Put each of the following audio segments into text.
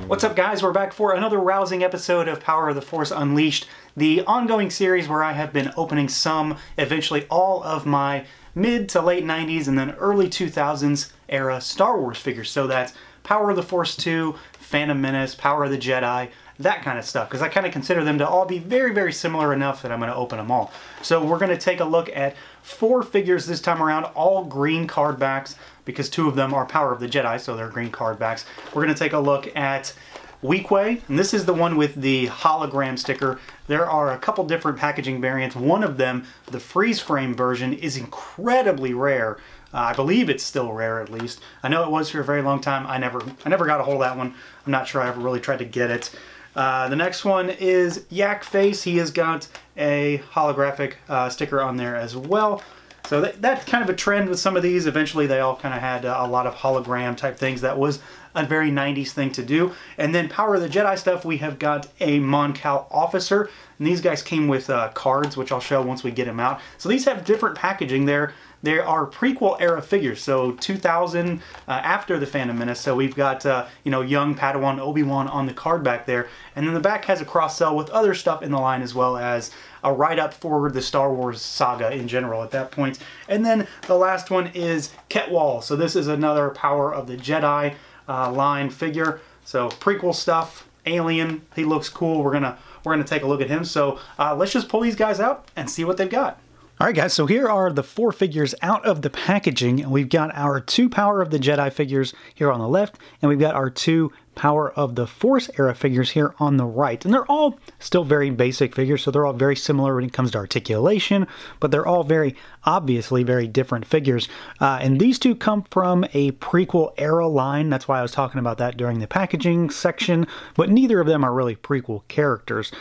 What's up, guys? We're back for another rousing episode of Power of the Force Unleashed, the ongoing series where I have been opening some, eventually all of my mid to late 90s and then early 2000s era Star Wars figures. So that's Power of the Force 2, Phantom Menace, Power of the Jedi, that kind of stuff, because I kind of consider them to all be very, very similar enough that I'm going to open them all. So we're going to take a look at 4 figures this time around, all green card backs, because 2 of them are Power of the Jedi, so they're green card backs. We're going to take a look at Weequay, and this is the one with the hologram sticker. There are a couple different packaging variants. One of them, the freeze frame version, is incredibly rare. I believe it's still rare, at least. I know it was for a very long time. I never got a hold of that one. I'm not sure I ever really tried to get it. The next one is Yak Face. He has got a holographic sticker on there as well. So that's kind of a trend with some of these. Eventually they all kind of had a lot of hologram type things. That was a very 90s thing to do. And then Power of the Jedi stuff, we have got a Mon Cal officer. And these guys came with cards, which I'll show once we get them out. So these have different packaging there. They are prequel era figures, so 2000 after the Phantom Menace. So we've got you know, young Padawan Obi-Wan on the card back there, and then the back has a cross sell with other stuff in the line, as well as a write-up for the Star Wars saga in general at that point. And then the last one is Ketchwall. So this is another Power of the Jedi line figure. So prequel stuff, alien. He looks cool. We're gonna take a look at him. So let's just pull these guys out and see what they've got. Alright guys, so here are the 4 figures out of the packaging, and we've got our 2 Power of the Jedi figures here on the left, and we've got our 2 Power of the Force era figures here on the right. And they're all still very basic figures, so they're all very similar when it comes to articulation, but they're all very obviously very different figures. And these 2 come from a prequel era line. That's why I was talking about that during the packaging section, but neither of them are really prequel characters.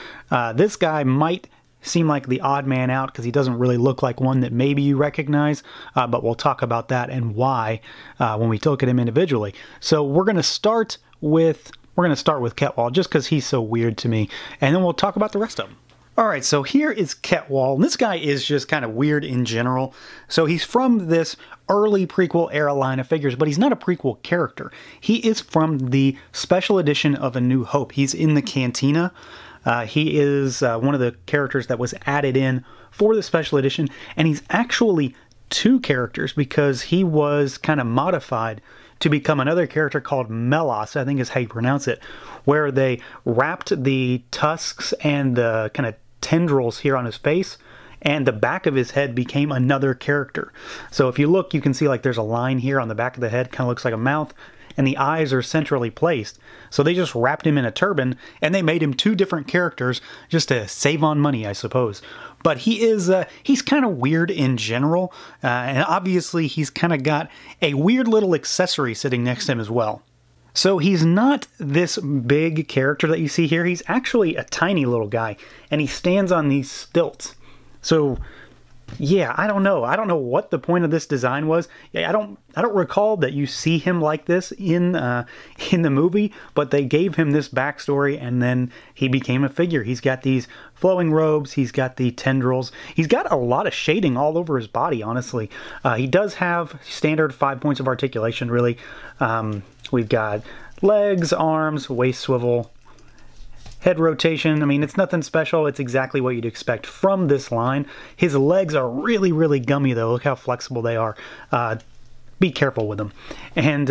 This guy might seem like the odd man out because he doesn't really look like one that maybe you recognize, but we'll talk about that and why when we look at him individually. So we're going to start with Ketchwall just because he's so weird to me, and then we'll talk about the rest of them. Alright, so here is Ketchwall. This guy is just kind of weird in general. So he's from this early prequel era line of figures, but he's not a prequel character. He is from the special edition of A New Hope. He's in the Cantina. He is one of the characters that was added in for the special edition, and he's actually 2 characters because he was kind of modified to become another character called Melos, I think is how you pronounce it, where they wrapped the tusks and the kind of tendrils here on his face, and the back of his head became another character. So if you look, you can see like there's a line here on the back of the head, kind of looks like a mouth, and the eyes are centrally placed. So they just wrapped him in a turban, and they made him 2 different characters just to save on money, I suppose. But he is, he's kind of weird in general, and obviously he's kind of got a weird little accessory sitting next to him as well. So he's not this big character that you see here. He's actually a tiny little guy, and he stands on these stilts. So yeah, I don't know. I don't know what the point of this design was. I don't recall that you see him like this in the movie, but they gave him this backstory, and then he became a figure. He's got these flowing robes. He's got the tendrils. He's got a lot of shading all over his body, honestly. He does have standard 5 points of articulation, really. We've got legs, arms, waist swivel, head rotation. I mean, it's nothing special. It's exactly what you'd expect from this line. His legs are really, really gummy, though. Look how flexible they are. Be careful with them. And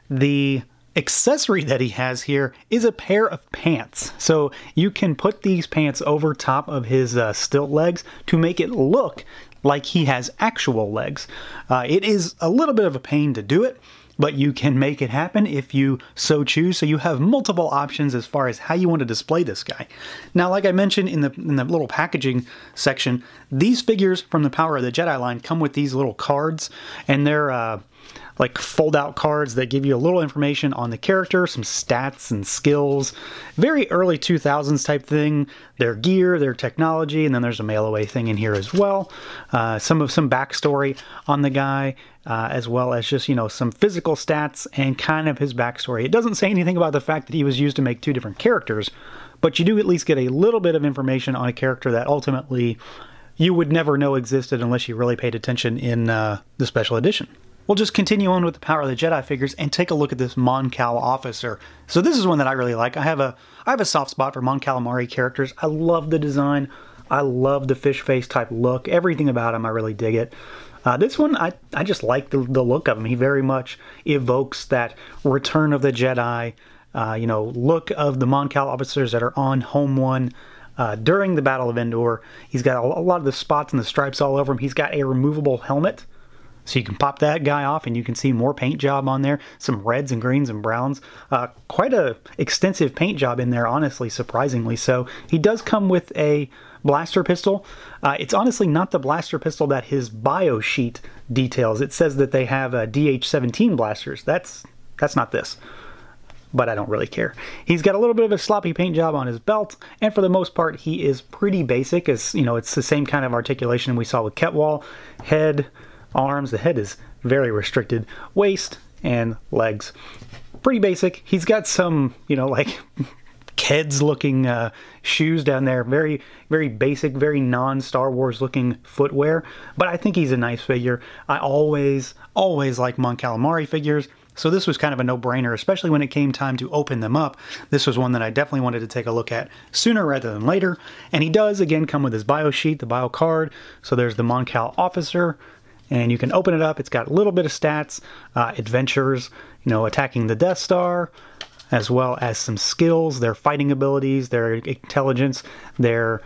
the accessory that he has here is a pair of pants. So you can put these pants over top of his stilt legs to make it look like he has actual legs. It is a little bit of a pain to do it, but you can make it happen if you so choose. So you have multiple options as far as how you want to display this guy. Now, like I mentioned in the little packaging section, these figures from the Power of the Jedi line come with these little cards, and they're like fold-out cards that give you a little information on the character, some stats and skills. Very early 2000s type thing. Their gear, their technology, and then there's a mail-away thing in here as well. Some backstory on the guy, as well as just, you know, some physical stats and kind of his backstory. It doesn't say anything about the fact that he was used to make 2 different characters, but you do at least get a little bit of information on a character that ultimately you would never know existed unless you really paid attention in the special edition. We'll just continue on with the Power of the Jedi figures and take a look at this Mon Cal officer. So this is one that I really like. I have a soft spot for Mon Calamari characters. I love the design. I love the fish face type look. Everything about him, I really dig it. This one, I just like the look of him. He very much evokes that Return of the Jedi, look of the Mon Cal officers that are on Home One during the Battle of Endor. He's got a lot of the spots and the stripes all over him. He's got a removable helmet, so you can pop that guy off and you can see more paint job on there. Some reds and greens and browns. Quite a extensive paint job in there, honestly, surprisingly. So he does come with a blaster pistol. It's honestly not the blaster pistol that his bio sheet details. It says that they have DH-17 blasters. That's not this, but I don't really care. He's got a little bit of a sloppy paint job on his belt, and for the most part he is pretty basic. As you know, it's the same kind of articulation we saw with Ketchwall. Head, arms, the head is very restricted, waist and legs pretty basic. He's got some, like Keds looking shoes down there, very basic, very non-Star Wars looking footwear, but I think he's a nice figure. I always like Mon Calamari figures, so this was kind of a no-brainer, especially when it came time to open them up. This was one that I definitely wanted to take a look at sooner rather than later, and he does again come with his bio sheet, the bio card. So there's the Mon Cal officer, and you can open it up. It's got a little bit of stats, adventures, attacking the Death Star, as well as some skills, their fighting abilities, their intelligence, their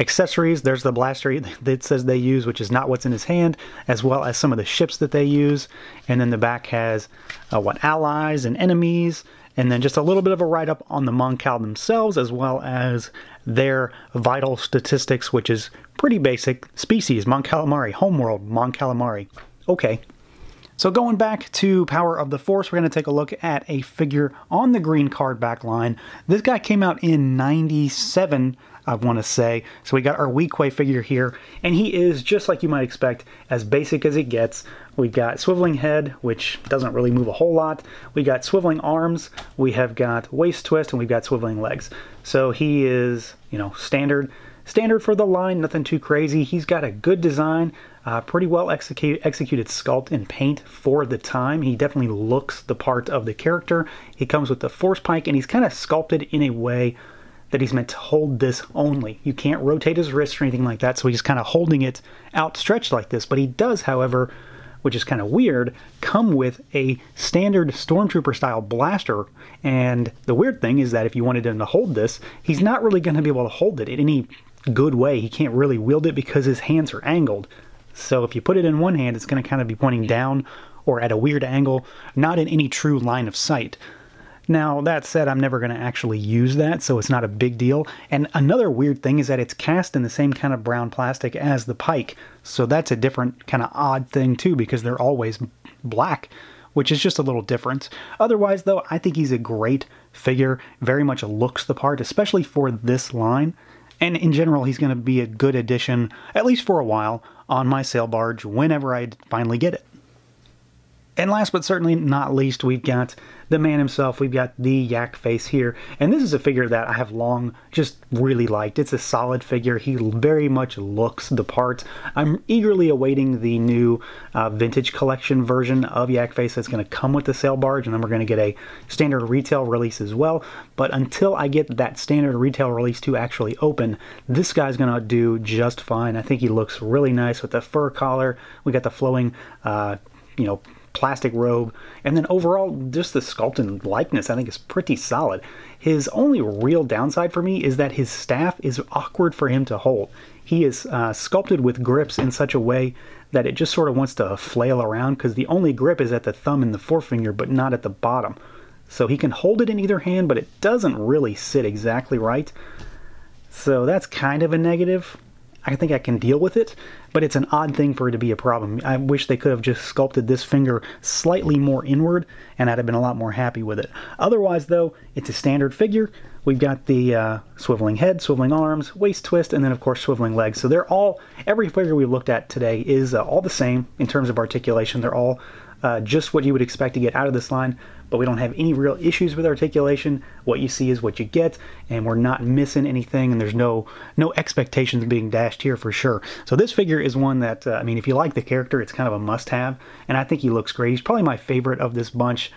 accessories. There's the blaster that says they use, which is not what's in his hand, as well as some of the ships that they use. And then the back has allies and enemies, and then just a little bit of a write-up on the Mon Cal themselves, as well as their vital statistics, which is pretty basic. Species, Mon Calamari. Homeworld, Mon Calamari. Okay. So going back to Power of the Force, we're going to take a look at a figure on the green card back line. This guy came out in '97, I want to say. So we got our Weequay figure here, and he is, just like you might expect, as basic as it gets. We've got swiveling head, which doesn't really move a whole lot. We got swiveling arms, we have got waist twist, and we've got swiveling legs. So he is, standard for the line, nothing too crazy. He's got a good design, pretty well executed sculpt and paint for the time. He definitely looks the part of the character. He comes with the force pike, and he's kind of sculpted in a way that he's meant to hold this only. You can't rotate his wrist or anything like that, so he's kind of holding it outstretched like this. But he does, however, which is kind of weird, come with a standard Stormtrooper style blaster. And the weird thing is that if you wanted him to hold this, he's not really going to be able to hold it in any good way. He can't really wield it because his hands are angled. So if you put it in one hand, it's going to kind of be pointing down or at a weird angle, not in any true line of sight. Now, that said, I'm never going to actually use that, so it's not a big deal. And another weird thing is that it's cast in the same kind of brown plastic as the pike. So that's a different kind of odd thing too, because they're always black, which is just a little different. Otherwise, though, I think he's a great figure. Very much looks the part, especially for this line. And in general, he's going to be a good addition, at least for a while, on my sail barge whenever I finally get it. And last but certainly not least, we've got the man himself. We've got the Yak Face here. And this is a figure that I have long just really liked. It's a solid figure. He very much looks the part. I'm eagerly awaiting the new vintage collection version of Yak Face that's going to come with the sail barge, and then we're going to get a standard retail release as well. But until I get that standard retail release to actually open, this guy's going to do just fine. I think he looks really nice with the fur collar. We got the flowing, plastic robe, and then overall just the sculpt and likeness I think is pretty solid. His only real downside for me is that his staff is awkward for him to hold. He is sculpted with grips in such a way that it just sort of wants to flail around, because the only grip is at the thumb and the forefinger, but not at the bottom. So he can hold it in either hand, but it doesn't really sit exactly right. So that's kind of a negative. I think I can deal with it, but it's an odd thing for it to be a problem. I wish they could have just sculpted this finger slightly more inward, and I'd have been a lot more happy with it. Otherwise, though, it's a standard figure. We've got the swiveling head, swiveling arms, waist twist, and then, of course, swiveling legs. So they're all, every figure we've looked at today is all the same in terms of articulation. They're all just what you would expect to get out of this line, but we don't have any real issues with articulation. What you see is what you get, and we're not missing anything, and there's no expectations being dashed here for sure. So this figure is one that, I mean, if you like the character, it's kind of a must-have, and I think he looks great. He's probably my favorite of this bunch.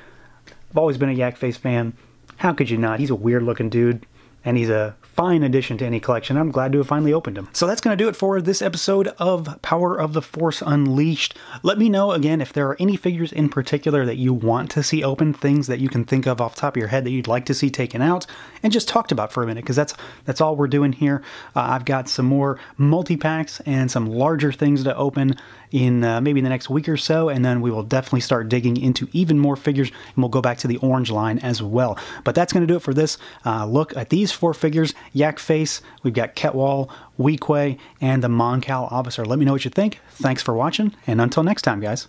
I've always been a Yak Face fan. How could you not? He's a weird-looking dude, and he's a fine addition to any collection. I'm glad to have finally opened him. So that's going to do it for this episode of Power of the Force Unleashed. Let me know, again, if there are any figures in particular that you want to see open, things that you can think of off the top of your head that you'd like to see taken out, and just talked about for a minute, because that's all we're doing here. I've got some more multi-packs and some larger things to open in maybe the next week or so, and then we will definitely start digging into even more figures, and we'll go back to the orange line as well. But that's going to do it for this look at these 4 figures: Yak Face, we've got Ketchwall, Weequay, and the Mon Cal Officer. Let me know what you think. Thanks for watching, and until next time, guys.